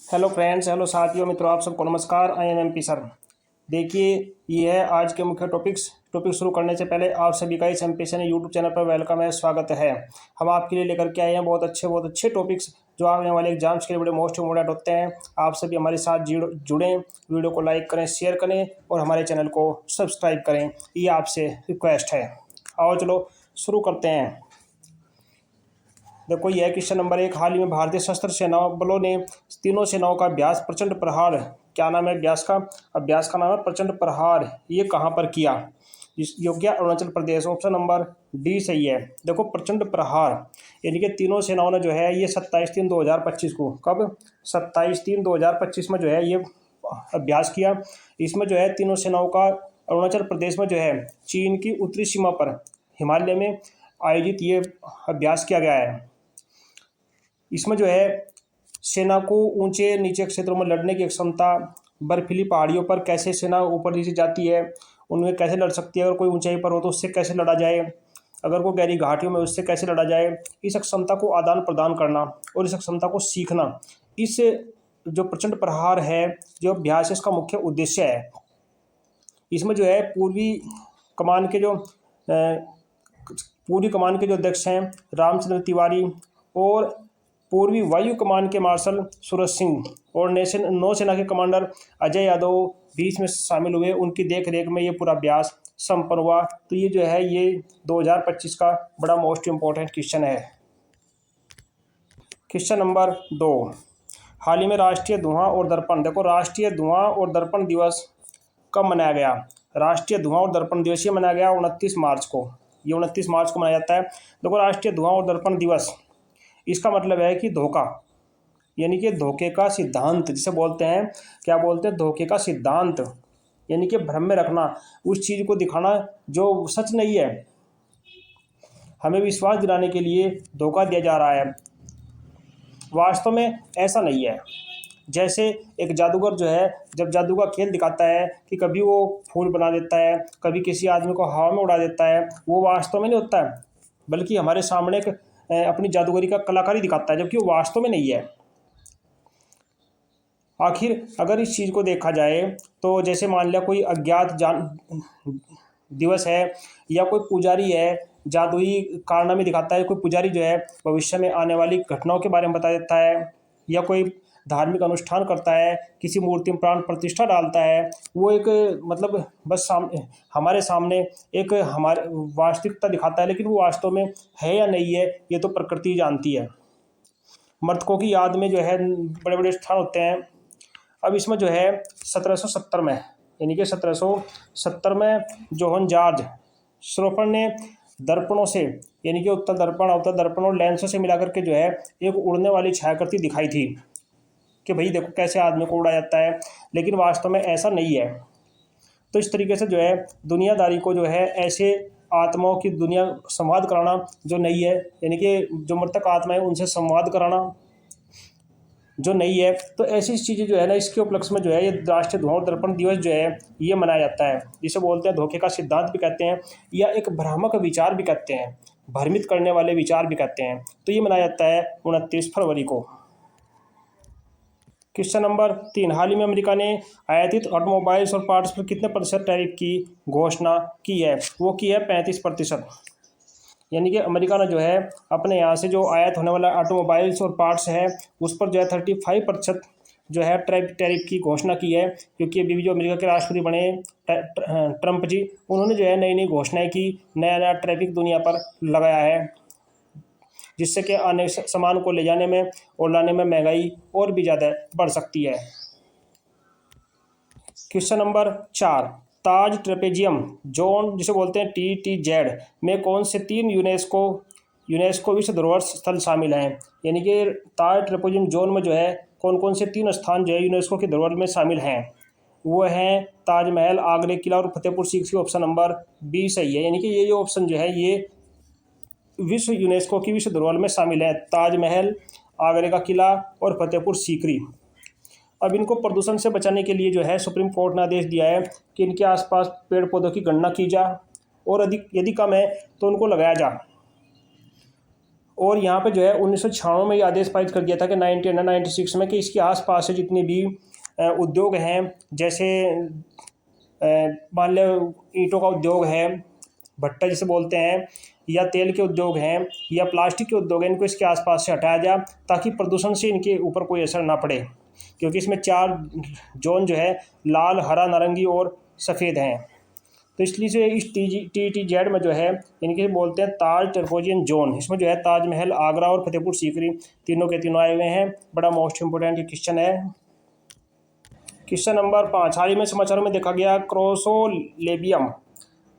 Hello friends, hello साथियों, मित्रों, आप सबको नमस्कार। I am MP sir. देखिए, ये है आज के मुख्य टॉपिक शुरू करने से पहले आप सभी का इस एमपी सर यूट्यूब चैनल पर वेलकम है, स्वागत है। हम आपके लिए लेकर के आए हैं बहुत अच्छे टॉपिक्स जो आने वाले एग्जाम्स के लिए बड़े मोस्ट इम्पोर्टेंट होते हैं। आप सभी हमारे साथ जुड़ें, वीडियो को लाइक करें, शेयर करें और हमारे चैनल को सब्सक्राइब करें, ये आपसे रिक्वेस्ट है। आओ चलो शुरू करते हैं। देखो, यह क्वेश्चन नंबर 1। हाल ही में भारतीय सशस्त्र सेना बलों ने तीनों सेनाओं का अभ्यास प्रचंड प्रहार, क्या नाम है अभ्यास का नाम है प्रचंड प्रहार, ये कहाँ पर किया? इस योग्य Arunachal Pradesh. Option number D सही है। देखो, प्रचंड प्रहार यानी कि तीनों सेनाओं ने जो है ये 27/3/2025 को, कब? 27/3/2025 में जो है ये अभ्यास किया। इसमें जो है तीनों सेनाओं का अरुणाचल प्रदेश में जो है चीन की उत्तरी सीमा पर हिमालय में आयोजित ये अभ्यास किया गया है। इसमें जो है सेना को ऊंचे नीचे क्षेत्रों में लड़ने की क्षमता, बर्फीली पहाड़ियों पर कैसे सेना ऊपर नीचे जाती है, उनमें कैसे लड़ सकती है, अगर कोई ऊंचाई पर हो तो उससे कैसे लड़ा जाए, अगर कोई गहरी घाटियों में उससे कैसे लड़ा जाए, इस क्षमता को आदान प्रदान करना और इस क्षमता को सीखना, इस जो प्रचंड प्रहार है, जो अभ्यास है, इसका मुख्य उद्देश्य है। इसमें जो है पूर्वी कमान के जो अध्यक्ष हैं रामचंद्र तिवारी और पूर्वी वायु कमान के मार्शल सूरज सिंह और नौसेना के कमांडर अजय यादव भी इसमें शामिल हुए। उनकी देख रेख में ये पूरा अभ्यास संपन्न हुआ। तो ये जो है ये 2025 का बड़ा मोस्ट इम्पोर्टेंट क्वेश्चन है। Question number 2। हाल ही में राष्ट्रीय धुआं और दर्पण, देखो राष्ट्रीय धुआं और दर्पण दिवस कब मनाया गया? राष्ट्रीय धुआं और दर्पण दिवस ये मनाया गया 29 मार्च को। ये 29 मार्च को मनाया जाता है। देखो, राष्ट्रीय धुआं और दर्पण दिवस, इसका मतलब है कि धोखा, यानी कि धोखे का सिद्धांत जिसे बोलते हैं, क्या बोलते हैं? धोखे का सिद्धांत, यानी कि भ्रम में रखना, उस चीज़ को दिखाना जो सच नहीं है, हमें विश्वास दिलाने के लिए धोखा दिया जा रहा है, वास्तव में ऐसा नहीं है। जैसे एक जादूगर जो है जब जादू का खेल दिखाता है कि कभी वो फूल बना देता है, कभी किसी आदमी को हवा में उड़ा देता है, वो वास्तव में नहीं होता है, बल्कि हमारे सामने एक अपनी जादूगरी का कलाकारी दिखाता है, जबकि वो वास्तव में नहीं है। आखिर अगर इस चीज़ को देखा जाए तो जैसे मान लिया कोई अज्ञात दिवस है या कोई पुजारी है जादुई कारनामे दिखाता है, कोई पुजारी जो है भविष्य में आने वाली घटनाओं के बारे में बता देता है, या कोई धार्मिक अनुष्ठान करता है, किसी मूर्ति में प्राण प्रतिष्ठा डालता है, वो एक मतलब बस हमारे सामने एक हमारे वास्तविकता दिखाता है, लेकिन वो वास्तव में है या नहीं है ये तो प्रकृति जानती है। मृतकों की याद में जो है बड़े बड़े स्थान होते हैं। अब इसमें जो है 1770 में, यानी कि 1770 में जोहन जॉर्ज श्रोफर ने दर्पणों से, यानी कि उत्तल दर्पण, अवतल दर्पण और लेंसों से मिलाकर के जो है एक उड़ने वाली छायाकृति दिखाई थी कि भाई देखो कैसे आदमी को उड़ाया जाता है, लेकिन वास्तव में ऐसा नहीं है। तो इस तरीके से जो है दुनियादारी को जो है ऐसे आत्माओं की दुनिया संवाद कराना जो नहीं है, यानी कि जो मृतक आत्मा है उनसे संवाद कराना जो नहीं है, तो ऐसी चीज़ें जो है ना, इसके उपलक्ष्य में जो है ये राष्ट्रीय धुआं और दर्पण दिवस जो है ये मनाया जाता है, जिसे बोलते हैं धोखे का सिद्धांत भी कहते हैं, या एक भ्रामक विचार भी कहते हैं, भ्रमित करने वाले विचार भी कहते हैं। तो ये मनाया जाता है 29 फरवरी को। Question number 3। हाल ही में अमेरिका ने आयातित ऑटोमोबाइल्स और पार्ट्स पर कितने प्रतिशत टैरिफ की घोषणा की है? वो की है 35%। यानी कि अमेरिका ने जो है अपने यहाँ से जो आयात होने वाला ऑटोमोबाइल्स और पार्ट्स है उस पर जो है 35% जो है टैरिफ की घोषणा की है, क्योंकि अभी जो अमेरिका के राष्ट्रपति बने ट्रंप जी, उन्होंने जो है नई नई घोषणाएं की, नया नया ट्रैफिक दुनिया पर लगाया है, जिससे कि आने सामान को ले जाने में और लाने में महंगाई और भी ज़्यादा बढ़ सकती है। Question number 4। ताज ट्रेपेजियम जोन जिसे बोलते हैं TTZ में कौन से 3 यूनेस्को विश्व धरोहर स्थल शामिल हैं? यानी कि ताज ट्रेपेजियम जोन में जो है कौन कौन से 3 स्थान जो है यूनेस्को की धरोहर में शामिल हैं? वो हैं ताजमहल, आगरा किला और Fatehpur Sikri. Option number B सही है। यानी कि ये जो ऑप्शन जो है ये यूनेस्को की विश्व धरोहर में शामिल है, ताजमहल, आगरे का किला और फतेहपुर सीकरी। अब इनको प्रदूषण से बचाने के लिए जो है सुप्रीम कोर्ट ने आदेश दिया है कि इनके आसपास पेड़ पौधों की गणना की जा और अधिक यदि कम है तो उनको लगाया जा। और यहाँ पे जो है 1996 में ये आदेश पारित कर दिया था कि 1996 में कि इसके आसपास से जितने भी उद्योग हैं, जैसे मान लो ईंटों का उद्योग है, भट्टा जिसे बोलते हैं, या तेल के उद्योग हैं, या प्लास्टिक के उद्योग हैं, इनको इसके आसपास से हटाया जाए ताकि प्रदूषण से इनके ऊपर कोई असर ना पड़े। क्योंकि इसमें 4 जोन जो है लाल, हरा, नारंगी और सफ़ेद हैं। तो इसलिए से इस TTZ में जो है इनके बोलते हैं ताज टर्कोजियन जोन। इसमें जो है ताजमहल, आगरा और फतेहपुर सीकरी तीनों के तीनों आए हुए हैं। बड़ा मोस्ट इम्पोर्टेंट ये क्वेश्चन है। क्वेश्चन नंबर 5, हाल ही में समाचारों में देखा गया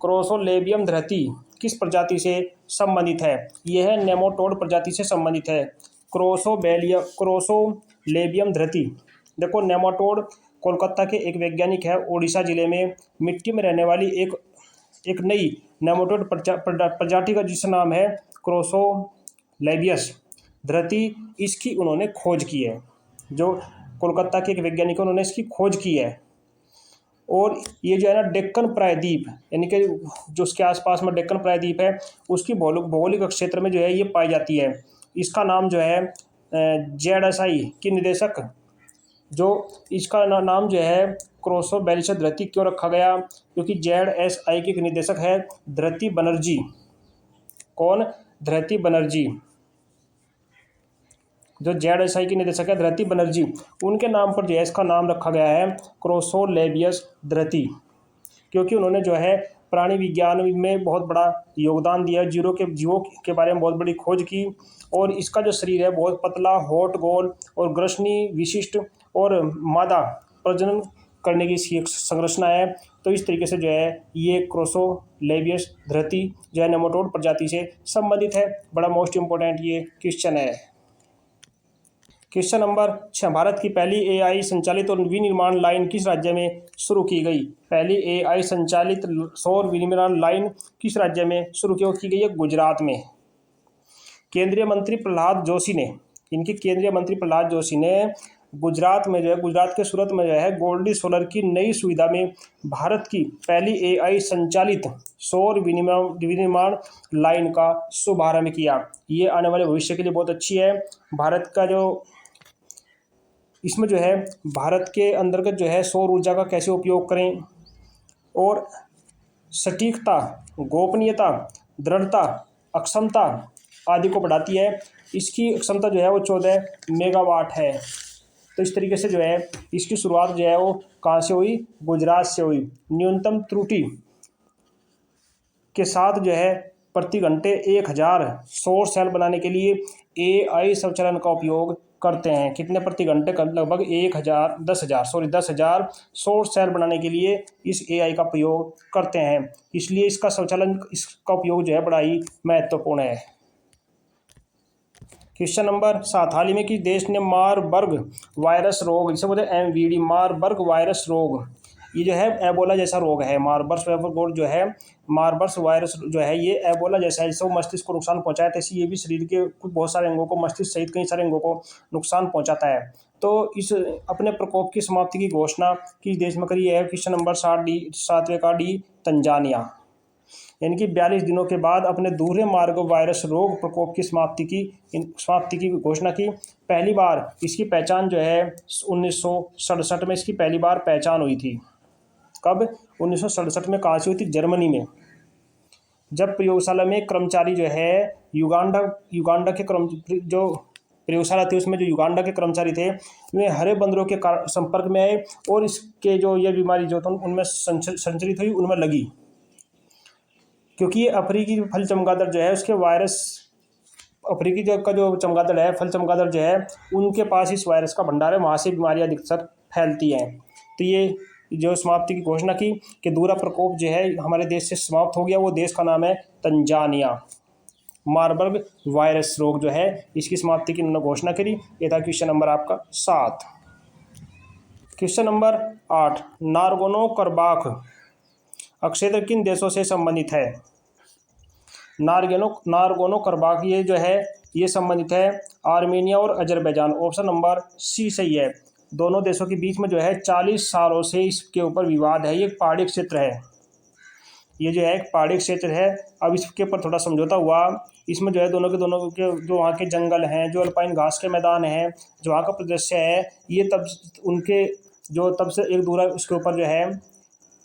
क्रोसोलेबियम धरती किस प्रजाति से संबंधित है? यह नेमाटोड प्रजाति से संबंधित है। क्रोसोलेबियम धरती, देखो नेमाटोड कोलकाता के एक वैज्ञानिक है, उड़ीसा जिले में मिट्टी में रहने वाली एक नई नेमाटोड प्रजाति का जिसका नाम है क्रोसोलेबियस धरती, इसकी उन्होंने खोज की है। जो कोलकाता के एक वैज्ञानिक उन्होंने इसकी खोज की है। और ये जो है ना डेक्कन प्रायद्वीप, यानी कि जो उसके आसपास में डेक्कन प्रायद्वीप है, उसकी भौगोलिक क्षेत्र में जो है ये पाई जाती है। इसका नाम जो है ZSI की निदेशक, जो इसका नाम जो है क्रोसोलेबियस धरती क्यों रखा गया? क्योंकि ZSI के एक निदेशक है धृति बनर्जी। कौन? धृति बनर्जी। जो ZSI की निदेशक है धृति बनर्जी, उनके नाम पर जो है इसका नाम रखा गया है क्रोसोलेबियस धरती। क्योंकि उन्होंने जो है प्राणी विज्ञान में बहुत बड़ा योगदान दिया, जीवों के बारे में बहुत बड़ी खोज की। और इसका जो शरीर है बहुत पतला, होठ, गोल और ग्रसनी विशिष्ट और मादा प्रजनन करने की इसकी एक संरचना है। तो इस तरीके से जो है ये क्रोसोलेबियस धरती जो है नेमाटोड प्रजाति से संबंधित है। बड़ा मोस्ट इम्पोर्टेंट ये क्वेश्चन है। क्वेश्चन नंबर 6, भारत की पहली AI संचालित और विनिर्माण लाइन किस राज्य में शुरू की गई? पहली AI संचालित सौर विनिर्माण लाइन किस राज्य में शुरू की गई है? गुजरात में। केंद्रीय मंत्री प्रहलाद जोशी ने गुजरात में जो है, गुजरात के सूरत में जो है गोल्डी सोलर की नई सुविधा में भारत की पहली AI संचालित सौर विनिर्माण लाइन का शुभारंभ किया। ये आने वाले भविष्य के लिए बहुत अच्छी है। भारत का जो इसमें जो है भारत के अंतर्गत जो है सौर ऊर्जा का कैसे उपयोग करें, और सटीकता, गोपनीयता, दृढ़ता, अक्षमता आदि को बढ़ाती है। इसकी क्षमता जो है वो 14 मेगावाट है। तो इस तरीके से जो है इसकी शुरुआत जो है वो कहाँ से हुई? गुजरात से हुई। न्यूनतम त्रुटि के साथ जो है प्रति घंटे 1000 सौर सेल बनाने के लिए AI स्वचालन का उपयोग करते हैं। कितने प्रति घंटे? लगभग 10,000 सौर सेल बनाने के लिए इस AI का प्रयोग करते हैं। इसलिए इसका उपयोग जो है बड़ा ही महत्वपूर्ण है। क्वेश्चन नंबर 7, हाल ही में किस देश ने मारबर्ग वायरस रोग, जिसे बोलते हैं MVD, मारबर्ग वायरस रोग, ये जो है एबोला जैसा रोग है। मारबर्ग वायरस जो है ये एबोला जैसा है, जिससे वो मस्तिष्क को नुकसान पहुंचाया, तो ये भी शरीर के कुछ बहुत सारे अंगों को, मस्तिष्क सहित कई सारे अंगों को नुकसान पहुंचाता है। तो इस अपने प्रकोप की समाप्ति की घोषणा किस देश में करी है? क्वेश्चन नंबर 7वें का डी, तंजानिया। यानी कि 42 दिनों के बाद अपने दूसरे मारबर्ग वायरस रोग प्रकोप की समाप्ति की घोषणा की। पहली बार इसकी पहचान जो है 1967 में इसकी पहली बार पहचान हुई थी। कब? 1967 में। कहाँ से हुई थी? जर्मनी में। जब प्रयोगशाला में कर्मचारी जो है युगांडा के जो प्रयोगशाला थी उसमें जो युगांडा के कर्मचारी थे वे हरे बंदरों के संपर्क में आए और इसके जो ये बीमारी जो था उनमें संचरित हुई, उनमें लगी। क्योंकि ये अफ्रीकी फल चमगादड़ जो है उसके वायरस, अफ्रीकी जो चमगादड़ है, फल चमगादड़ जो है, उनके पास इस वायरस का भंडार है, वहाँ से बीमारियाँ अधिकतर फैलती हैं। तो ये जो समाप्ति की घोषणा की कि दूसरा प्रकोप जो है हमारे देश से समाप्त हो गया, वो देश का नाम है तंजानिया। मारबर्ग वायरस रोग जो है इसकी समाप्ति की उन्होंने घोषणा करी। ये था क्वेश्चन नंबर आपका 7। क्वेश्चन नंबर 8, नारगोनो करबाख अक्षेत्र किन देशों से संबंधित है? नारगोनो करबाख ये जो है ये संबंधित है आर्मेनिया और अजरबैजान। ऑप्शन नंबर सी सही है। दोनों देशों के बीच में जो है 40 सालों से इसके ऊपर विवाद है। ये एक पहाड़ी क्षेत्र है ये जो है एक पहाड़ी क्षेत्र है। अब इसके ऊपर थोड़ा समझौता हुआ। इसमें जो है दोनों के जो वहाँ के जंगल हैं, जो अल्पाइन घास के मैदान हैं, जो वहाँ का परिदृश्य है, ये तब उनके जो तब से एक दूसरा उसके ऊपर जो है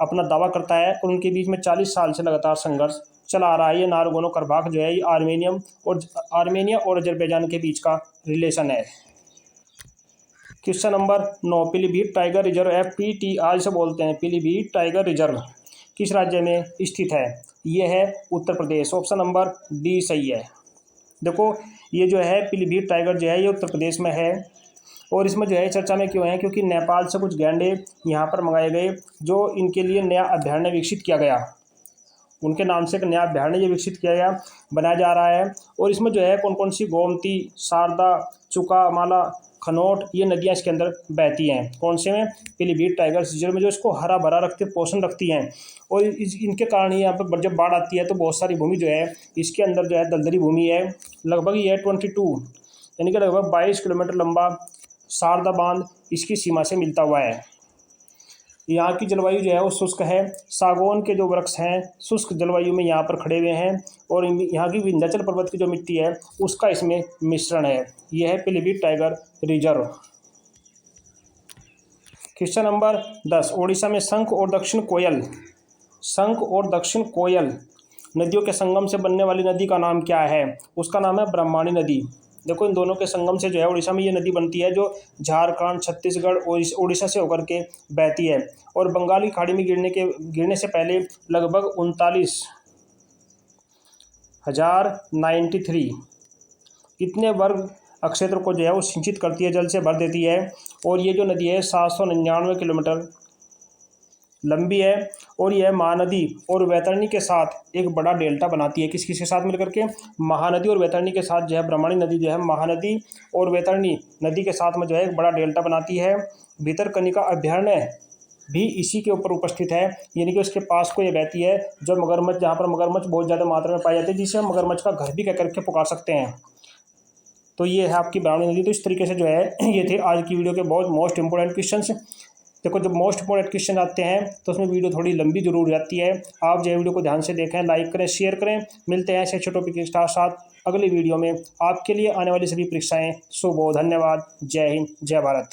अपना दावा करता है। और उनके बीच में 40 साल से लगातार संघर्ष चला आ रहा है। ये नारगोनो कराबाख जो है ये आर्मेनिया और अजरबैजान के बीच का रिलेशन है। Question number 9, Pilibhit tiger reserve FPTR से बोलते हैं। पीलीभीत टाइगर रिजर्व किस राज्य में स्थित है? ये है Uttar Pradesh. Option number D सही है। देखो ये जो है पीलीभीत टाइगर जो है ये उत्तर प्रदेश में है। और इसमें जो है चर्चा में क्यों है? क्योंकि नेपाल से कुछ गैंडे यहाँ पर मंगाए गए, जो इनके लिए नया अभयारण्य विकसित किया गया। उनके नाम से एक नया अभयारण्य विकसित किया गया, बनाया जा रहा है। और इसमें जो है कौन कौन सी गोमती, शारदा, चुका, माला, खनौट, ये नदियाँ इसके अंदर बहती हैं। कौन से में? पीलीभीत टाइगर रिजर्व में, जो इसको हरा भरा रखते पोषण रखती हैं। और इनके कारण ही यहाँ पर जब बाढ़ आती है तो बहुत सारी भूमि जो है इसके अंदर जो है दलदली भूमि है। लगभग ये 22 यानी कि लगभग 22 किलोमीटर लंबा शारदा बांध इसकी सीमा से मिलता हुआ है। यहाँ की जलवायु जो है वो शुष्क है। सागौन के जो वृक्ष हैं शुष्क जलवायु में यहाँ पर खड़े हुए हैं। और यहाँ की विंध्याचल पर्वत की जो मिट्टी है उसका इसमें मिश्रण है। यह है Pilibhit tiger reserve. Question number 10, Odisha में शंख और दक्षिण कोयल नदियों के संगम से बनने वाली नदी का नाम क्या है? उसका नाम है ब्रह्मणी नदी। देखो इन दोनों के संगम से जो है उड़ीसा में ये नदी बनती है, जो झारखंड, छत्तीसगढ़ और उड़ीसा से होकर के बहती है। और बंगाल की खाड़ी में गिरने से पहले लगभग 39,093 इतने वर्ग क्षेत्र को जो है वो सिंचित करती है, जल से भर देती है। और ये जो नदी है 799 किलोमीटर लंबी है। और यह महानदी और वैतरणी के साथ एक बड़ा डेल्टा बनाती है। किस किस के साथ मिलकर के? महानदी और वैतरणी के साथ जो है ब्रह्मणी नदी जो है महानदी और वैतरणी नदी के साथ में जो है एक बड़ा डेल्टा बनाती है। भितरकनिका अभयारण्य भी इसी के ऊपर उपस्थित है, यानी कि उसके पास को ये बहती है। जो मगरमच्छ, जहाँ पर मगरमच्छ बहुत ज़्यादा मात्रा में पाए जाते हैं, जिसे हम मगरमच्छ का घर भी कह करके पुकार सकते हैं। तो ये है आपकी ब्राह्मणी नदी। तो इस तरीके से जो है ये थे आज की वीडियो के बहुत मोस्ट इंपॉर्टेंट क्वेश्चन। देखो जब मोस्ट इंपॉर्टेंट क्वेश्चन आते हैं तो उसमें वीडियो थोड़ी लंबी जरूर जाती है। आप जो है वीडियो को ध्यान से देखें, लाइक करें, शेयर करें। मिलते हैं ऐसे अच्छे टॉपिक के साथ अगली वीडियो में। आपके लिए आने वाली सभी परीक्षाएं शुभ हो। धन्यवाद। जय हिंद, जय भारत।